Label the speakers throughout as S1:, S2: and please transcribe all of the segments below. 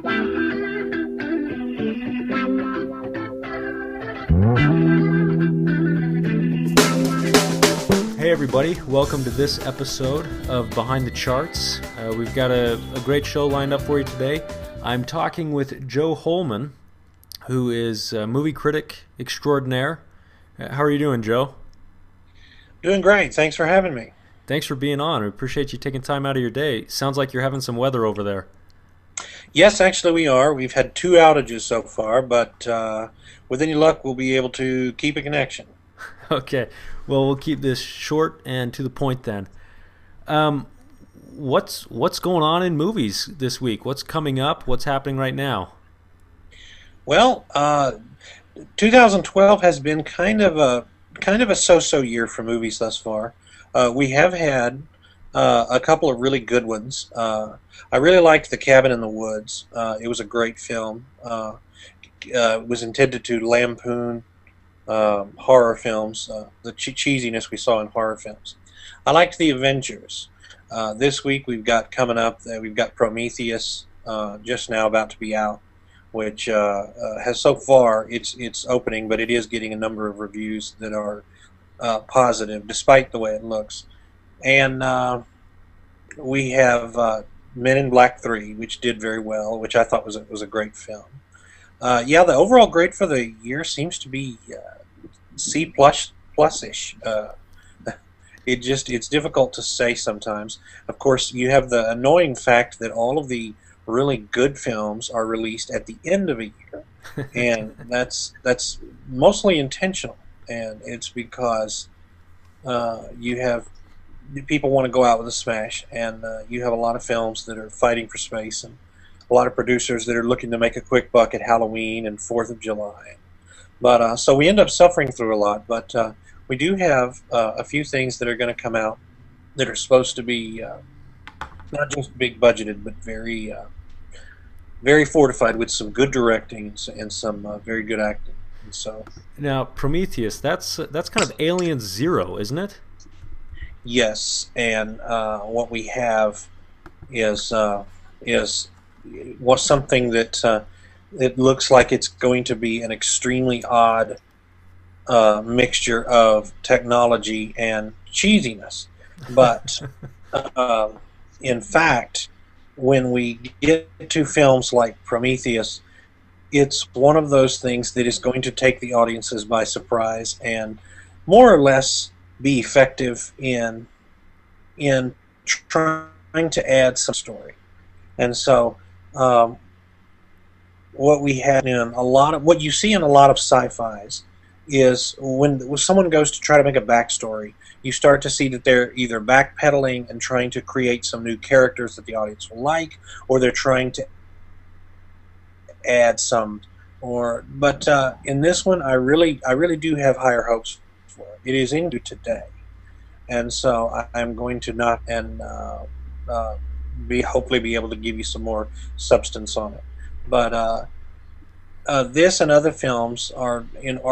S1: Hey everybody, welcome to this episode of Behind the Charts. We've got a great show lined up for you today. I'm talking with Joe Holman, who is a movie critic extraordinaire. How are you doing, Joe?
S2: Doing great. Thanks for having me.
S1: Thanks for being on. We appreciate you taking time out of your day. Sounds like you're having some weather over there.
S2: Yes, actually, we are. We've had two outages so far, but with any luck, we'll be able to keep a connection.
S1: Okay, well, we'll keep this short and to the point then. What's going on in movies this week? What's coming up? What's happening right now?
S2: Well, 2012 has been kind of a so-so year for movies thus far. We have had a couple of really good ones. I really liked The Cabin in the Woods. It was a great film. It was intended to lampoon horror films, the cheesiness we saw in horror films. I liked The Avengers. This week we've got coming up, we've got Prometheus just now about to be out, which has so far it's opening, but it is getting a number of reviews that are positive, despite the way it looks. And we have Men in Black 3, which did very well, which I thought was a great film. Yeah, the overall grade for the year seems to be C plus ish. It's difficult to say sometimes. Of course, you have the annoying fact that all of the really good films are released at the end of a year, and that's mostly intentional, and it's because you have people want to go out with a smash, and you have a lot of films that are fighting for space, and a lot of producers that are looking to make a quick buck at Halloween and 4th of July. But so we end up suffering through a lot, but we do have a few things that are going to come out that are supposed to be not just big budgeted, but very fortified with some good directing and some very good acting. And so
S1: Now, Prometheus, that's kind of Alien Zero, isn't it?
S2: yes, and what we have is was something that it looks like it's going to be an extremely odd mixture of technology and cheesiness. But in fact, when we get to films like Prometheus, it's one of those things that is going to take the audiences by surprise and more or less be effective in trying to add some story. And so what we had in a lot of what you see in a lot of sci-fis is when someone goes to try to make a backstory, you start to see that they're either backpedaling and trying to create some new characters that the audience will like, or they're trying to add some. But in this one, I really do have higher hopes for it. It is into today, and so I'm going to not and hopefully be able to give you some more substance on it. But this and other films are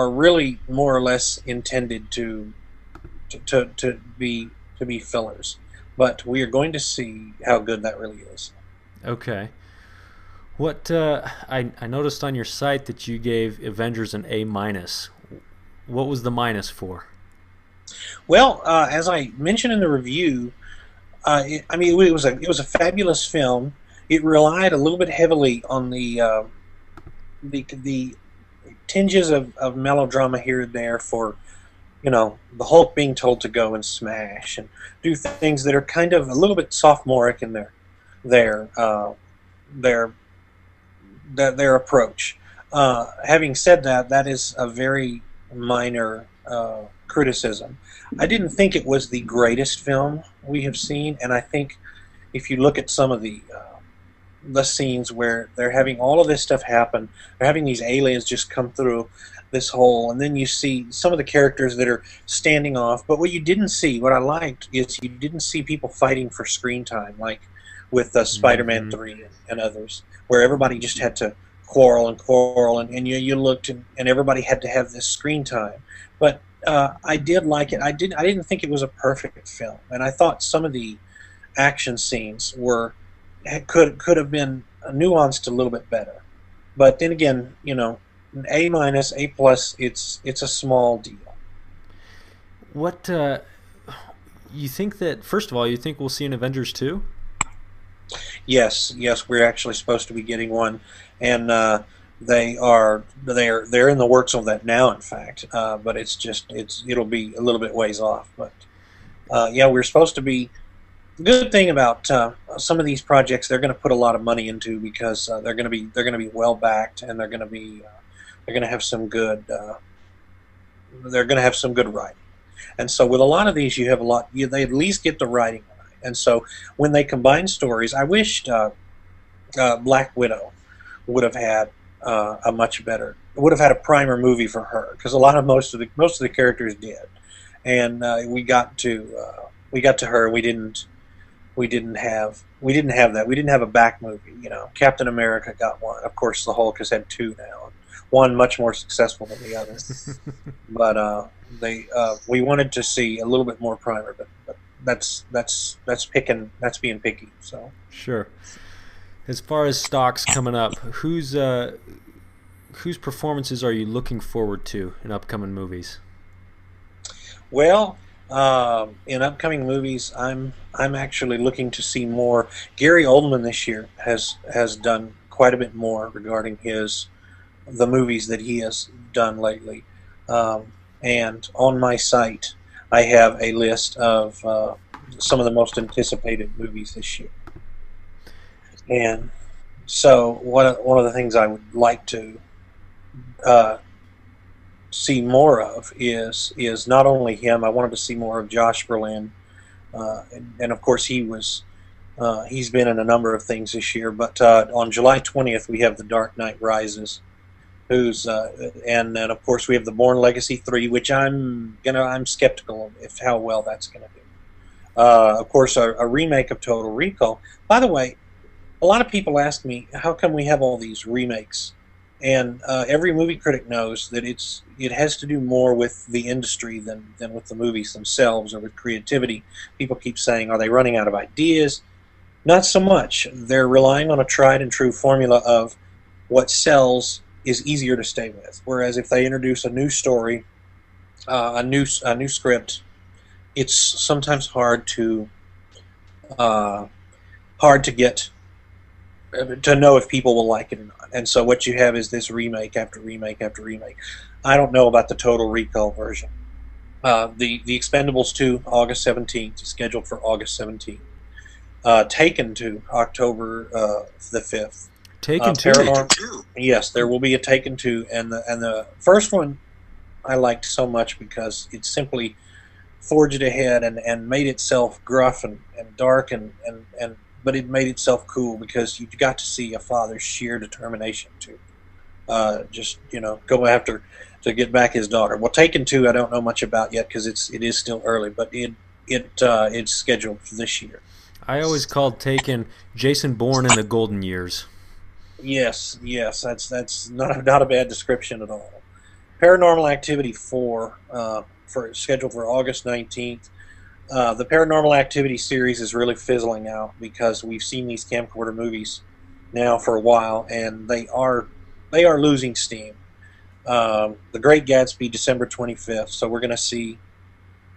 S2: really more or less intended to be fillers. But we are going to see how good that really is.
S1: Okay. What I noticed on your site that you gave Avengers an A minus. What was the minus for?
S2: Well, as I mentioned in the review, it was a fabulous film. It relied a little bit heavily on the tinges of melodrama here and there for, the Hulk being told to go and smash and do things that are kind of a little bit sophomoric in their approach. Having said that, that is a very minor criticism. I didn't think it was the greatest film we have seen, and I think if you look at some of the scenes where they're having all of this stuff happen, they're having these aliens just come through this hole, and then you see some of the characters that are standing off. But what you didn't see, what I liked, is you didn't see people fighting for screen time, like with Spider-Man 3 and others, where everybody just had to quarrel and you looked and everybody had to have this screen time. But I did like it. I didn't think it was a perfect film, and I thought some of the action scenes were could have been nuanced a little bit better. But then again, an A minus, A plus, it's a small deal.
S1: What you think that first of all, you think we'll see an Avengers 2?
S2: Yes, yes, we're actually supposed to be getting one, and they're in the works on that now. In fact, but it'll be a little bit ways off. But yeah, we're supposed to be. The good thing about some of these projects, they're going to put a lot of money into because they're going to be well backed, and they're going to have some good they're going to have some good writing. And so with a lot of these, you have a lot. They at least get the writing right. And so when they combine stories, I wished Black Widow would have had a much better would have had a primer movie for her because a lot of most of the characters did, and we got to her. We didn't have that. We didn't have a back movie. Captain America got one. Of course, the Hulk has had two now. One much more successful than the other. But we wanted to see a little bit more primer, but that's being picky. So
S1: Sure. As far as stocks coming up, whose performances are you looking forward to in upcoming movies?
S2: well, in upcoming movies, I'm actually looking to see more. Gary Oldman this year has done quite a bit more regarding his the movies that he has done lately. And on my site, I have a list of some of the most anticipated movies this year. And so one of the things I would like to uh, see more of is not only him. I wanted to see more of Josh Brolin, and of course he's been in a number of things this year. But on July 20th we have The Dark Knight Rises, who's and then of course we have The Bourne Legacy 3, which I'm skeptical of if how well that's going to do. Of course, a remake of Total Recall. By the way, a lot of people ask me how come we have all these remakes, and every movie critic knows that it has to do more with the industry than with the movies themselves or with creativity. People keep saying, are they running out of ideas? Not so much. They're relying on a tried and true formula of what sells is easier to stay with. Whereas if they introduce a new story, a new script, it's sometimes uh, hard to get to know if people will like it or not. And so what you have is this remake after remake after remake. I don't know about the Total Recall version. The Expendables 2, August 17th, is scheduled for August 17th. Taken to October the 5th.
S1: Taken two.
S2: Yes, there will be a Taken 2, and the first one I liked so much because it simply forged ahead and made itself gruff and dark and but it made itself cool because you got to see a father's sheer determination to just go after to get back his daughter. Well, Taken 2 I don't know much about yet because it is still early, but it's scheduled for this year.
S1: I always called Taken Jason Bourne in the golden years.
S2: Yes, yes, that's not a bad description at all. Paranormal Activity 4 for scheduled for August 19th. The Paranormal Activity series is really fizzling out because we've seen these camcorder movies now for a while, and they are losing steam. The Great Gatsby, December 25th. So we're going to see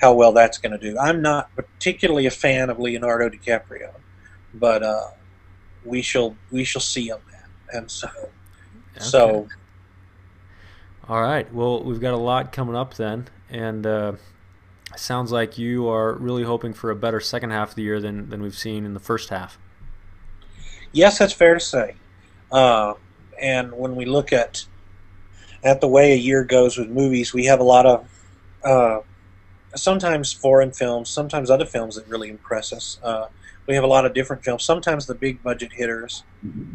S2: how well that's going to do. I'm not particularly a fan of Leonardo DiCaprio, but we shall see on that. And so
S1: Okay.
S2: so
S1: All right. Well, we've got a lot coming up then, and sounds like you are really hoping for a better second half of the year than we've seen in the first half.
S2: yes, that's fair to say. Uh, and when we look at the way a year goes with movies, we have a lot of uh, sometimes foreign films, sometimes other films that really impress us. We have a lot of different films. Sometimes the big budget hitters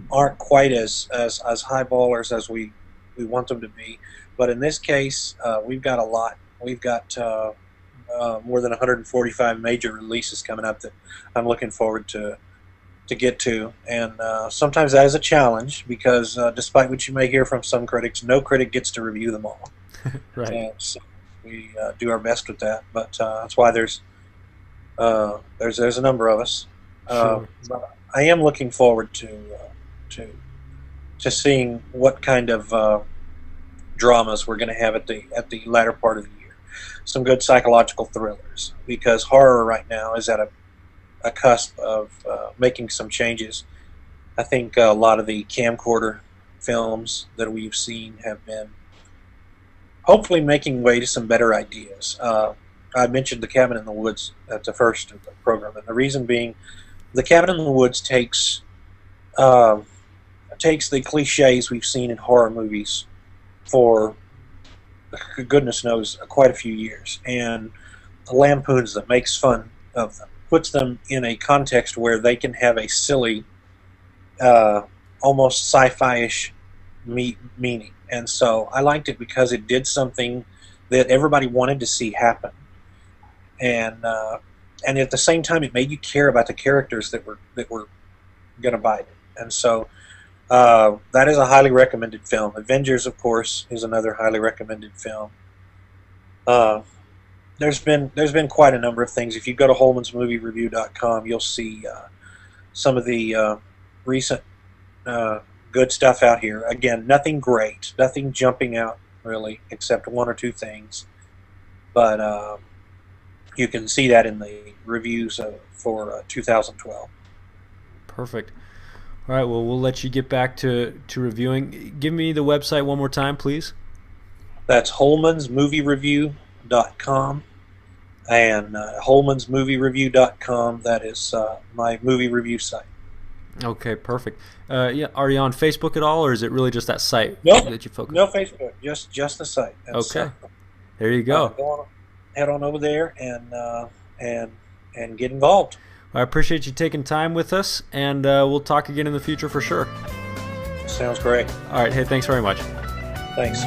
S2: aren't quite as high ballers as we want them to be, but in this case, we've got a lot. We've got more than 145 major releases coming up that I'm looking forward to get to, and sometimes that is a challenge because despite what you may hear from some critics, no critic gets to review them all.
S1: Right.
S2: And so we do our best with that, but that's why there's a number of us.
S1: Sure.
S2: I am looking forward to to seeing what kind of dramas we're going to have at the latter part of the year. Some good psychological thrillers, because horror right now is at a cusp of making some changes. I think a lot of the camcorder films that we've seen have been hopefully making way to some better ideas. I mentioned The Cabin in the Woods at the first of the program, and the reason being, The Cabin in the Woods uh, takes the cliches we've seen in horror movies for goodness knows quite a few years, and lampoons them, makes fun of them, puts them in a context where they can have a silly, almost sci-fi-ish meaning. And so I liked it because it did something that everybody wanted to see happen, and at the same time it made you care about the characters that were going to bite it. And so that is a highly recommended film. Avengers, of course, is another highly recommended film. Uh, there's been quite a number of things. If you go to holmansmoviereview.com, you'll see some of the recent good stuff out here. Again, nothing great, nothing jumping out really, except one or two things. But you can see that in the reviews for 2012.
S1: Perfect. All right, well, we'll let you get back to reviewing. Give me the website one more time, please.
S2: That's holmansmoviereview.com, and holmansmoviereview.com, that is my movie review site.
S1: Okay, perfect. Yeah, are you on Facebook at all, or is it really just that site that you focus on?
S2: No Facebook, just the site. And
S1: okay,
S2: so,
S1: there you go.
S2: Head on over there and get involved.
S1: I appreciate you taking time with us, and we'll talk again in the future for sure.
S2: Sounds great.
S1: All right, hey, thanks very much.
S2: Thanks.